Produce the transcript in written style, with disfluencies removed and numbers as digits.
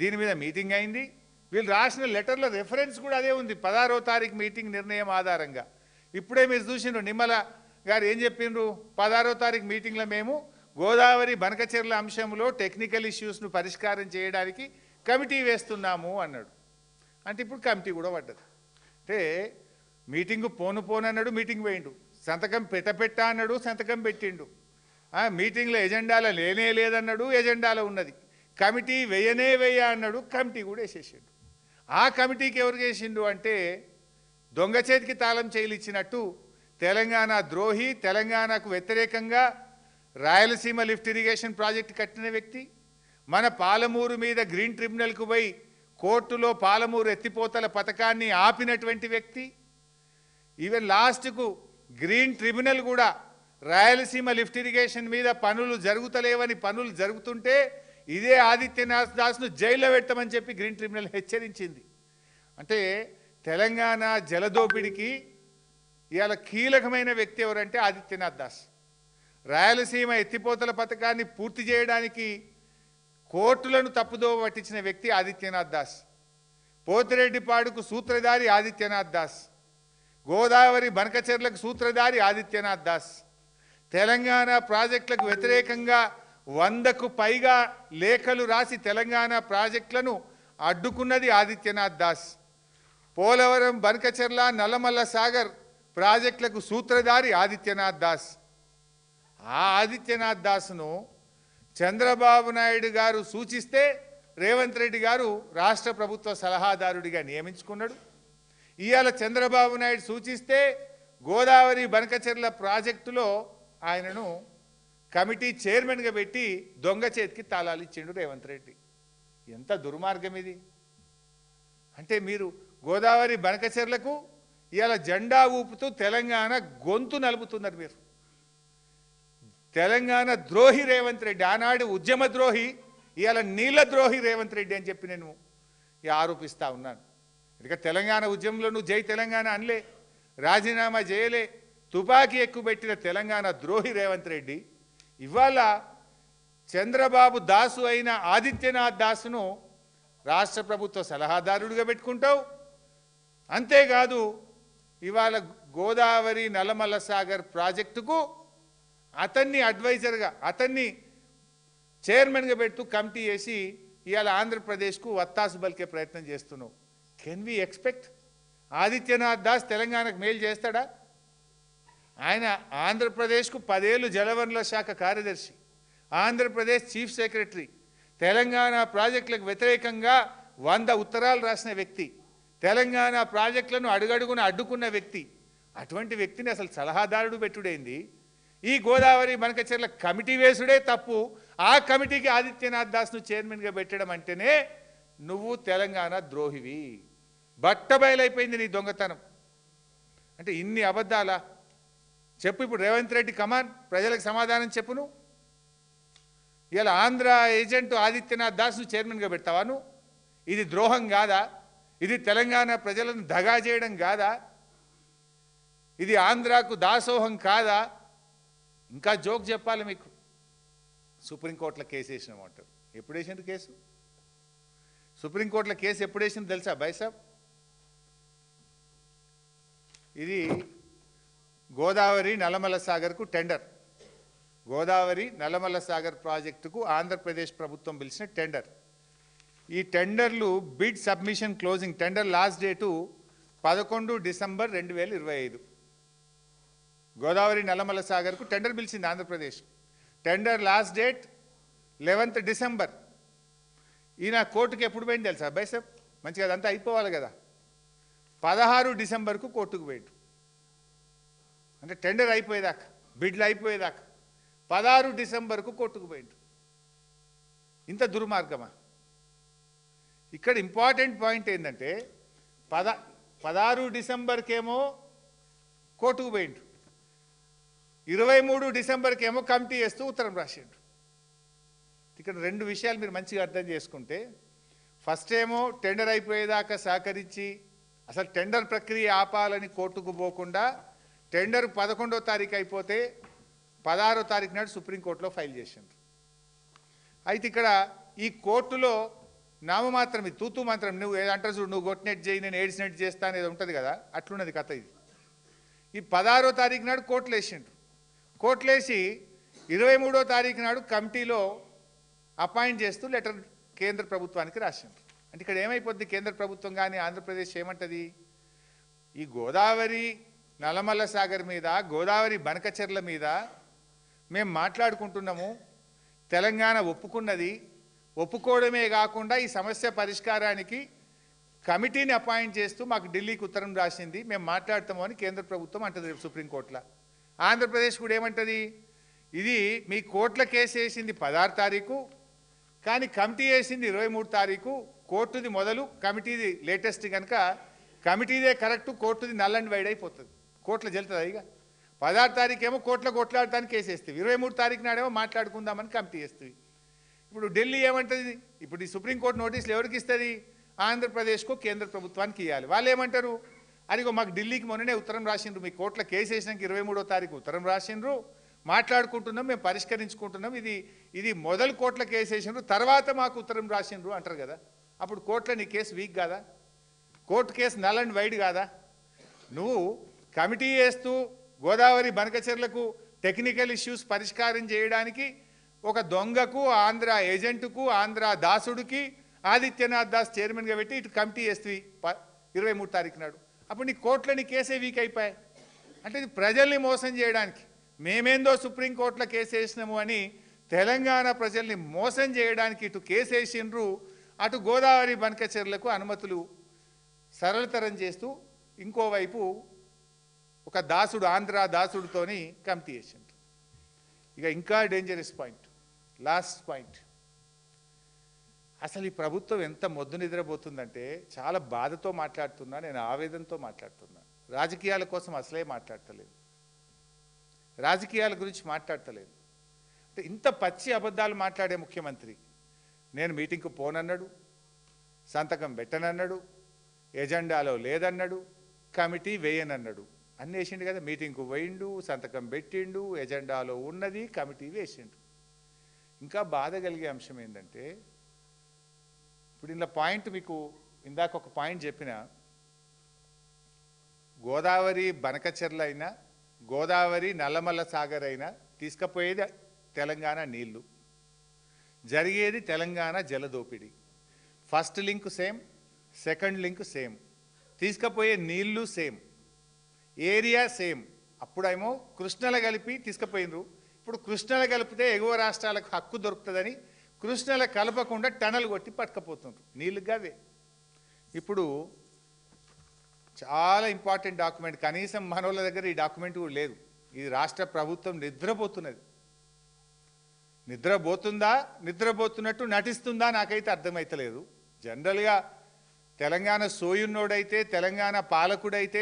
దీని మీద మీటింగ్ అయింది. వీళ్ళు రాసిన లెటర్లో రెఫరెన్స్ కూడా అదే ఉంది, 16వ తారీఖు మీటింగ్ నిర్ణయం ఆధారంగా. ఇప్పుడే మీరు చూసిండ్రు నిమ్మల గారు ఏం చెప్పిండ్రు, 16వ తారీఖు మీటింగ్లో మేము గోదావరి బనకచెర్ల అంశంలో టెక్నికల్ ఇష్యూస్ను పరిష్కారం చేయడానికి కమిటీ వేస్తున్నాము అన్నాడు. అంటే ఇప్పుడు కమిటీ కూడా పడ్డది. అంటే మీటింగు పోను అన్నాడు, మీటింగ్ పోయిండు. సంతకం పెట్ట అన్నాడు, సంతకం పెట్టిండు. మీటింగ్లో ఎజెండాలో లేనే లేదన్నాడు, ఎజెండాలో ఉన్నది. కమిటీ వేయ అన్నాడు, కమిటీ కూడా వేసేసిండు. ఆ కమిటీకి ఎవరు వేసిండు అంటే దొంగ చేతికి తాళం చేయిలు ఇచ్చినట్టు తెలంగాణ ద్రోహి, తెలంగాణకు వ్యతిరేకంగా రాయలసీమ లిఫ్ట్ ఇరిగేషన్ ప్రాజెక్టు కట్టిన వ్యక్తి, మన పాలమూరు మీద గ్రీన్ ట్రిబ్యునల్కు పోయి కోర్టులో పాలమూరు ఎత్తిపోతల పథకాన్ని ఆపినటువంటి వ్యక్తి, ఈవెన్ లాస్ట్కు గ్రీన్ ట్రిబ్యునల్ కూడా రాయలసీమ లిఫ్ట్ ఇరిగేషన్ మీద పనులు జరుగుతలేవని, పనులు జరుగుతుంటే ఇదే ఆదిత్యనాథ్ దాస్ను జైల్లో పెట్టమని చెప్పి గ్రీన్ ట్రిబ్యునల్ హెచ్చరించింది. అంటే తెలంగాణ జలదోపిడికి ఇవాళ కీలకమైన వ్యక్తి ఎవరంటే ఆదిత్యనాథ్ దాస్. రాయలసీమ ఎత్తిపోతల పథకాన్ని పూర్తి చేయడానికి కోర్టులను తప్పుదోవ పట్టించిన వ్యక్తి ఆదిత్యనాథ్ దాస్. పోతిరెడ్డిపాడుకు సూత్రధారి ఆదిత్యనాథ్ దాస్, గోదావరి బనకచెర్లకు సూత్రధారి ఆదిత్యనాథ్ దాస్, తెలంగాణ ప్రాజెక్టులకు వ్యతిరేకంగా 100కు పైగా లేఖలు రాసి తెలంగాణ ప్రాజెక్టులను అడ్డుకున్నది ఆదిత్యనాథ్ దాస్, పోలవరం బనకచెర్ల నల్లమల్ల సాగర్ ప్రాజెక్టులకు సూత్రధారి ఆదిత్యనాథ్ దాస్. ఆ ఆదిత్యనాథ్ దాస్ను చంద్రబాబు నాయుడు గారు సూచిస్తే రేవంత్ రెడ్డి గారు రాష్ట్ర ప్రభుత్వ సలహాదారుడిగా నియమించుకున్నాడు. ఇవాళ చంద్రబాబు నాయుడు సూచిస్తే గోదావరి బనకచెర్ల ప్రాజెక్టులో ఆయనను కమిటీ చైర్మన్గా పెట్టి దొంగ చేతికి తాళాలు ఇచ్చిండు రేవంత్ రెడ్డి. ఎంత దుర్మార్గం ఇది! అంటే మీరు గోదావరి బనకచెర్లకు ఇవాళ జెండా ఊపుతూ తెలంగాణ గొంతు నలుపుతున్నారు. మీరు తెలంగాణ ద్రోహి రేవంత్ రెడ్డి, ఆనాడు ఉద్యమ ద్రోహి, ఇవాళ నీళ్ళ ద్రోహి రేవంత్ రెడ్డి అని చెప్పి నేను ఆరోపిస్తూ ఉన్నాను. ఇక తెలంగాణ ఉద్యమంలో నువ్వు జై తెలంగాణ అనలే, రాజీనామా చేయలే, తుపాకీ ఎక్కుపెట్టిన తెలంగాణ ద్రోహి రేవంత్ రెడ్డి ఇవాళ చంద్రబాబు దాసు అయిన ఆదిత్యనాథ్ దాసును రాష్ట్ర ప్రభుత్వ సలహాదారుడిగా పెట్టుకుంటావు. అంతేకాదు ఇవాళ గోదావరి నల్లమల్ల సాగర్ ప్రాజెక్టుకు అతన్ని అడ్వైజర్గా, అతన్ని చైర్మన్గా పెడుతూ కమిటీ వేసి ఇవాళ ఆంధ్రప్రదేశ్కు వత్తాసు బలికే ప్రయత్నం చేస్తున్నావు. Can we expect Adityanath Das తెలంగాణకు మేలు చేస్తాడా? ఆయన ఆంధ్రప్రదేశ్కు 10 ఏళ్ళు జలవనరుల శాఖ కార్యదర్శి, ఆంధ్రప్రదేశ్ చీఫ్ సెక్రటరీ, తెలంగాణ ప్రాజెక్టులకు వ్యతిరేకంగా 100 ఉత్తరాలు రాసిన వ్యక్తి, తెలంగాణ ప్రాజెక్టులను అడుగడుగున అడ్డుకున్న వ్యక్తి. అటువంటి వ్యక్తిని అసలు సలహాదారుడు పెట్టుడైంది. ఈ గోదావరి బనకచెర్ల కమిటీ వేసుడే తప్పు. ఆ కమిటీకి ఆదిత్యనాథ్ దాస్ను చైర్మన్గా పెట్టడం అంటేనే నువ్వు తెలంగాణ ద్రోహివి. బట్టబయలైపోయింది నీ దొంగతనం. అంటే ఇన్ని అబద్ధాలా? చెప్పు ఇప్పుడు రేవంత్ రెడ్డి, కమాన్, ప్రజలకు సమాధానం చెప్పు. నువ్వు ఇలా ఆంధ్ర ఏజెంట్ ఆదిత్యనాథ్ దాస్ను చైర్మన్గా పెడతావా నువ్వు? ఇది ద్రోహం కాదా? ఇది తెలంగాణ ప్రజలను దగా చేయడం కాదా? ఇది ఆంధ్రాకు దాసోహం కాదా? ఇంకా జోక్ చెప్పాలి మీకు. సుప్రీంకోర్టులో కేసు వేసినామంటారు. ఎప్పుడు వేసింది కేసు? సుప్రీంకోర్టులో కేసు ఎప్పుడు వేసింది తెలుసా బైసాబ్? ఇది గోదావరి నల్లమల్ల సాగర్కు టెండర్, గోదావరి నల్లమల్ల సాగర్ ప్రాజెక్టుకు ఆంధ్రప్రదేశ్ ప్రభుత్వం పిలిచిన టెండర్. ఈ టెండర్లు bid submission closing, tender last date 11 December 2025. Godavari Nallamala సాగర్కు టెండర్ పిలిచింది Andhra Pradesh. Tender last date 11th December. ఈయన కోర్టుకు ఎప్పుడు పోయింది తెలుసా బైసాబ్? మంచిగా అదంతా అయిపోవాలి కదా. 16 డిసెంబర్కు కోర్టుకు పోయిండు. అంటే టెండర్ అయిపోయేదాకా, బిడ్లు అయిపోయేదాకా 16 డిసెంబర్కు కోర్టుకు పోయిండు. ఇంత దుర్మార్గమా? ఇక్కడ ఇంపార్టెంట్ పాయింట్ ఏంటంటే 16 డిసెంబర్కేమో కోర్టుకు పోయిండు, 23 డిసెంబర్కేమో కమిటీ వేస్తూ ఉత్తరం రాసిండు. ఇక్కడ 2 విషయాలు మీరు మంచిగా అర్థం చేసుకుంటే, ఫస్ట్ ఏమో టెండర్ అయిపోయేదాకా సహకరించి అసలు టెండర్ ప్రక్రియ ఆపాలని కోర్టుకు పోకుండా టెండర్ 11వ తారీఖు అయిపోతే 16వ తారీఖు నాడు సుప్రీంకోర్టులో ఫైల్ చేసిండ్రు. అయితే ఇక్కడ ఈ కోర్టులో నామమాత్రం ఇది తూతూ మంత్రం. నువ్వు ఏదంటారు చూడు, నువ్వు కొట్టినట్టు చేయి, నేను ఏడ్చినట్టు చేస్తా అనేది ఉంటుంది కదా, అట్లున్నది కథ ఇది. ఈ 16వ తారీఖు నాడు కోర్టులు వేసిండ్రు. కోర్టులు వేసి 23వ తారీఖు నాడు కమిటీలో అపాయింట్ చేస్తూ లెటర్ కేంద్ర ప్రభుత్వానికి రాసిండ్రు. అంటే ఇక్కడ ఏమైపోద్ది, కేంద్ర ప్రభుత్వం కానీ ఆంధ్రప్రదేశ్ ఏమంటుంది, ఈ గోదావరి నల్లమల్ల సాగర్ మీద, గోదావరి బనకచెర్ల మీద మేము మాట్లాడుకుంటున్నాము, తెలంగాణ ఒప్పుకున్నది, ఒప్పుకోవడమే కాకుండా ఈ సమస్య పరిష్కారానికి కమిటీని అపాయింట్ చేస్తూ మాకు ఢిల్లీకి ఉత్తరం రాసింది, మేము మాట్లాడతాము అని కేంద్ర ప్రభుత్వం అంటుంది సుప్రీంకోర్టులో. ఆంధ్రప్రదేశ్ కూడా ఏమంటుంది, ఇది మీ కోర్టుల కేసు వేసింది 16 తారీఖు, కానీ కమిటీ వేసింది 23 తారీఖు. కోర్టుది మొదలు, కమిటీది లేటెస్ట్ కనుక కమిటీదే కరెక్ట్, కోర్టుది నల్ అండ్ వైడ్ అయిపోతుంది. కోర్టులో జల్లుతుంది. ఇక 16 తారీఖు ఏమో కోర్టులో కొట్లాడటానికి కేసు వేస్తుంది, 23 తారీఖు నాడేమో మాట్లాడుకుందామని కమిటీ వేస్తుంది. ఇప్పుడు ఢిల్లీ ఏమంటుంది, ఇప్పుడు ఈ సుప్రీంకోర్టు నోటీసులు ఎవరికి ఇస్తుంది, ఆంధ్రప్రదేశ్కు కేంద్ర ప్రభుత్వానికి ఇవ్వాలి. వాళ్ళు ఏమంటారు, అదిగో మాకు ఢిల్లీకి మొన్ననే ఉత్తరం రాసిండ్రు, మీ కోర్టులో కేసు వేసినాక 23వ తారీఖు ఉత్తరం రాసిండ్రు, మాట్లాడుకుంటున్నాం, మేము పరిష్కరించుకుంటున్నాం, ఇది మొదలు కోర్టుల కేసు వేసిండ్రు, తర్వాత మాకు ఉత్తరం రాసిండ్రు అంటారు కదా. అప్పుడు కోర్టులో నీ కేసు వీక్ కాదా, court case null and wide కాదా? నువ్వు కమిటీ వేస్తూ గోదావరి బనకచెర్లకు టెక్నికల్ ఇష్యూస్ పరిష్కారం చేయడానికి ఒక దొంగకు, ఆంధ్ర ఏజెంటుకు, ఆంధ్ర దాసుడికి ఆదిత్యనాథ్ దాస్ చైర్మన్గా పెట్టి ఇటు కమిటీ వేస్తుంది 23 తారీఖు నాడు. అప్పుడు నీ కోర్టులో నీ కేసే వీక్ అయిపోయాయి. అంటే ఇది ప్రజల్ని మోసం చేయడానికి, మేమేందో సుప్రీంకోర్టులో కేసు వేసినాము అని తెలంగాణ ప్రజల్ని మోసం చేయడానికి ఇటు కేసు వేసిండ్రు, అటు గోదావరి బనకచెర్లకు అనుమతులు సరళతరం చేస్తూ ఇంకోవైపు ఒక దాసుడు, ఆంధ్ర దాసుడితోని కమిటీ వేసిండ్రు. ఇక ఇంకా డేంజరస్ పాయింట్, లాస్ట్ పాయింట్, అసలు ఈ ప్రభుత్వం ఎంత మొద్దు నిద్రపోతుందంటే చాలా బాధతో మాట్లాడుతున్నా, నేను ఆవేదనతో మాట్లాడుతున్నా. రాజకీయాల కోసం అసలే మాట్లాడతలేదు, రాజకీయాల గురించి మాట్లాడతలేదు. అంటే ఇంత పచ్చి అబద్ధాలు మాట్లాడే ముఖ్యమంత్రి, నేను మీటింగ్కు పోనన్నాడు, సంతకం పెట్టనన్నాడు, ఎజెండాలో లేదన్నాడు, కమిటీ వేయనన్నాడు, అన్నీ వేసిండు కదా. మీటింగ్కు పోయిండు, సంతకం పెట్టిండు, ఎజెండాలో ఉన్నది, కమిటీ వేసిండు. ఇంకా బాధ కలిగే అంశం ఏంటంటే, ఇప్పుడు ఇలా పాయింట్ మీకు ఇందాక ఒక పాయింట్ చెప్పిన, గోదావరి బనకచెర్ల అయినా, గోదావరి నల్లమల్ల సాగర్ అయినా తీసుకుపోయేది తెలంగాణ నీళ్లు, జరిగేది తెలంగాణ జలదోపిడి. First link same, second link same, తీసుకుపోయే నీళ్లు సేమ్, ఏరియా సేమ్. అప్పుడేమో కృష్ణల కలిపి తీసుకుపోయినరు, ఇప్పుడు కృష్ణల కలిపితే ఎగువ రాష్ట్రాలకు హక్కు దొరుకుతుందని కృష్ణల కలపకుండా టనల్ కొట్టి పట్టుకపోతుండ్రు, నీళ్ళుగా అవే. ఇప్పుడు చాలా ఇంపార్టెంట్ డాక్యుమెంట్, కనీసం మనోళ్ళ దగ్గర ఈ డాక్యుమెంట్ కూడా లేదు. ఇది రాష్ట్ర ప్రభుత్వం నిద్రపోతున్నది. నిద్రపోతున్నట్టు నటిస్తుందా నాకైతే అర్థమవుతలేదు. జనరల్గా తెలంగాణ సోయున్నోడైతే, తెలంగాణ పాలకుడైతే